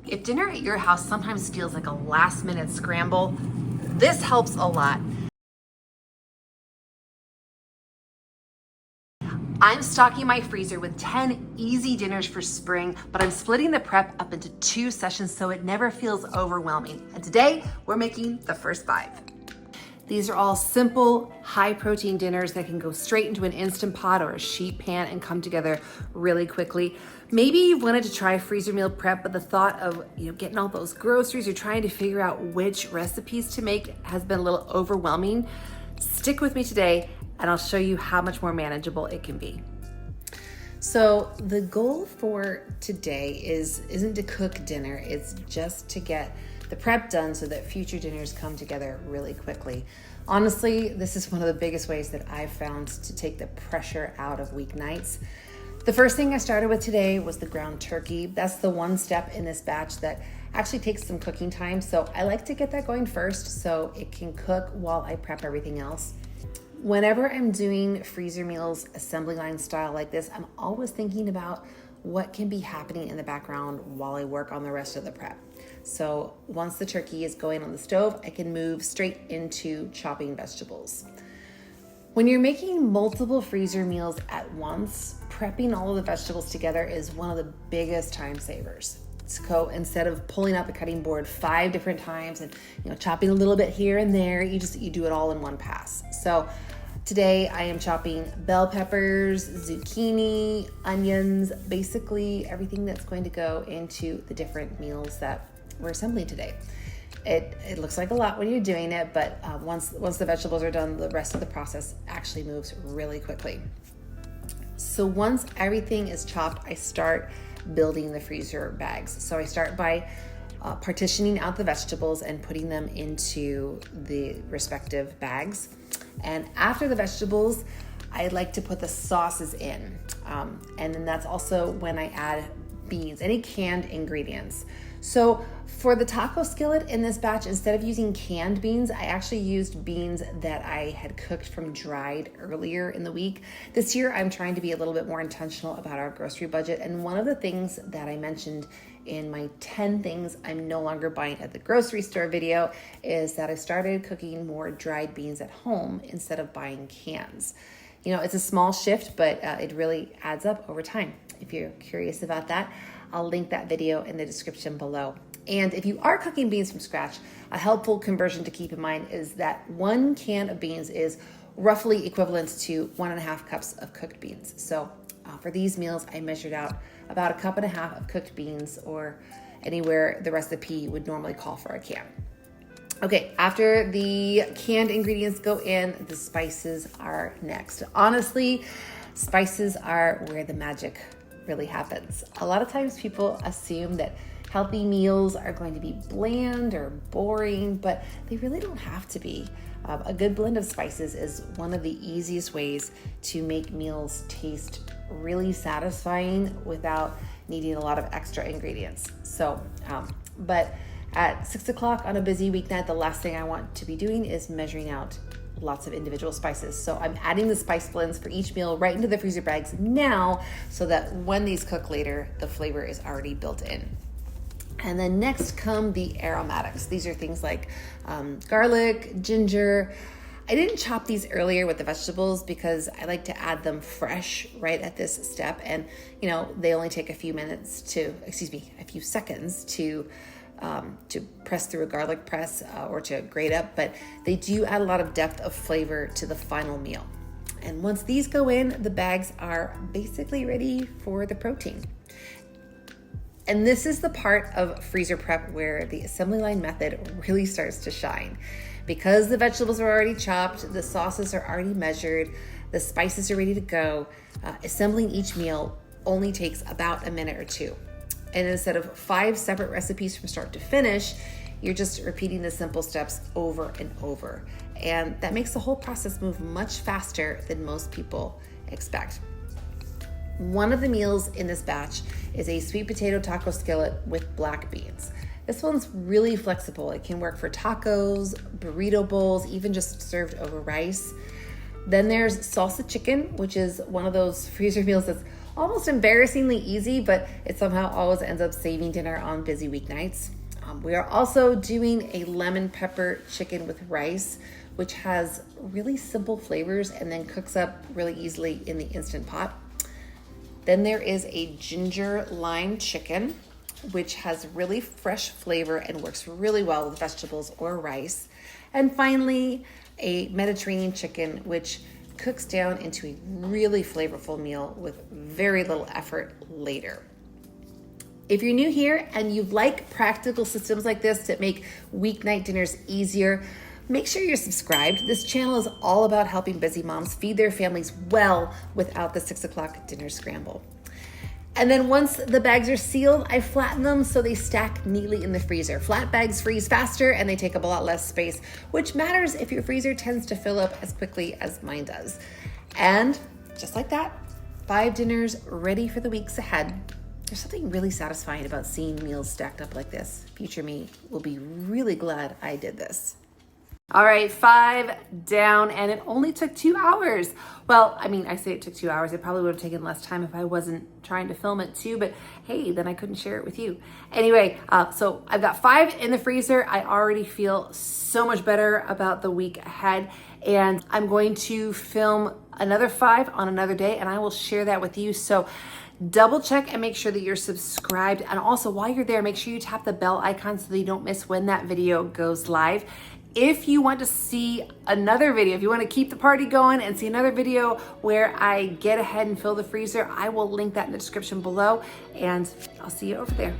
If dinner at your house sometimes feels like a last-minute scramble, this helps a lot. I'm stocking my freezer with 10 easy dinners for spring, but I'm splitting the prep up into 2 sessions so it never feels overwhelming. And today, we're making the first 5. These are all simple, high-protein dinners that can go straight into an Instant Pot or a sheet pan and come together really quickly. Maybe you've wanted to try freezer meal prep, but the thought of getting all those groceries or trying to figure out which recipes to make has been a little overwhelming. Stick with me today and I'll show you how much more manageable it can be. So the goal for today isn't to cook dinner, it's just to get the prep done so that future dinners come together really quickly. Honestly, this is one of the biggest ways that I've found to take the pressure out of weeknights. The first thing I started with today was the ground turkey. That's the one step in this batch that actually takes some cooking time. So I like to get that going first so it can cook while I prep everything else. Whenever I'm doing freezer meals assembly line style like this, I'm always thinking about what can be happening in the background while I work on the rest of the prep. So once the turkey is going on the stove, I can move straight into chopping vegetables. When you're making multiple freezer meals at once, prepping all of the vegetables together is one of the biggest time savers. So instead of pulling out the cutting board 5 different times and chopping a little bit here and there, you do it all in one pass. So today I am chopping bell peppers, zucchini, onions, basically everything that's going to go into the different meals that we're assembling today. It looks like a lot when you're doing it, but once the vegetables are done, the rest of the process actually moves really quickly. So once everything is chopped, I start building the freezer bags. So I start by partitioning out the vegetables and putting them into the respective bags. And after the vegetables, I like to put the sauces in. And then that's also when I add beans, any canned ingredients. So for the taco skillet in this batch, instead of using canned beans, I actually used beans that I had cooked from dried earlier in the week. This year, I'm trying to be a little bit more intentional about our grocery budget. And one of the things that I mentioned in my 10 things I'm no longer buying at the grocery store video is that I started cooking more dried beans at home instead of buying cans. It's a small shift, but it really adds up over time. If you're curious about that, I'll link that video in the description below. And if you are cooking beans from scratch, a helpful conversion to keep in mind is that 1 can of beans is roughly equivalent to 1.5 cups of cooked beans. So for these meals, I measured out about 1.5 cups of cooked beans, or anywhere the recipe would normally call for a can. Okay, after the canned ingredients go in, the spices are next. Honestly, spices are where the magic really happens. A lot of times people assume that healthy meals are going to be bland or boring, but they really don't have to be. A good blend of spices is one of the easiest ways to make meals taste really satisfying without needing a lot of extra ingredients. But at 6 o'clock on a busy weeknight, the last thing I want to be doing is measuring out lots of individual spices. So I'm adding the spice blends for each meal right into the freezer bags now so that when these cook later, the flavor is already built in. And then next come the aromatics. These are things like garlic, ginger. I didn't chop these earlier with the vegetables because I like to add them fresh right at this step. And they only take a few seconds to press through a garlic press or to grate up, but they do add a lot of depth of flavor to the final meal. And once these go in, the bags are basically ready for the protein. And this is the part of freezer prep where the assembly line method really starts to shine. Because the vegetables are already chopped, the sauces are already measured, the spices are ready to go, assembling each meal only takes about a minute or 2. And instead of 5 separate recipes from start to finish, you're just repeating the simple steps over and over. And that makes the whole process move much faster than most people expect. One of the meals in this batch is a sweet potato taco skillet with black beans. This one's really flexible. It can work for tacos, burrito bowls, even just served over rice. Then there's salsa chicken, which is one of those freezer meals that's almost embarrassingly easy, but it somehow always ends up saving dinner on busy weeknights. We are also doing a lemon pepper chicken with rice, which has really simple flavors and then cooks up really easily in the Instant Pot. Then there is a ginger lime chicken, which has really fresh flavor and works really well with vegetables or rice. And finally, a Mediterranean chicken, which cooks down into a really flavorful meal with very little effort later. If you're new here and you like practical systems like this that make weeknight dinners easier, make sure you're subscribed. This channel is all about helping busy moms feed their families well without the 6 o'clock dinner scramble. And then once the bags are sealed, I flatten them so they stack neatly in the freezer. Flat bags freeze faster and they take up a lot less space, which matters if your freezer tends to fill up as quickly as mine does. And just like that, 5 dinners ready for the weeks ahead. There's something really satisfying about seeing meals stacked up like this. Future me will be really glad I did this. All right, 5 down, and it only took 2 hours. Well, I mean, I say it took 2 hours. It probably would have taken less time if I wasn't trying to film it too, but hey, then I couldn't share it with you. Anyway, so I've got 5 in the freezer. I already feel so much better about the week ahead, and I'm going to film another 5 on another day, and I will share that with you. So double check and make sure that you're subscribed. And also while you're there, make sure you tap the bell icon so that you don't miss when that video goes live. If you want to see another video, if you want to keep the party going and see another video where I get ahead and fill the freezer, I will link that in the description below, and I'll see you over there.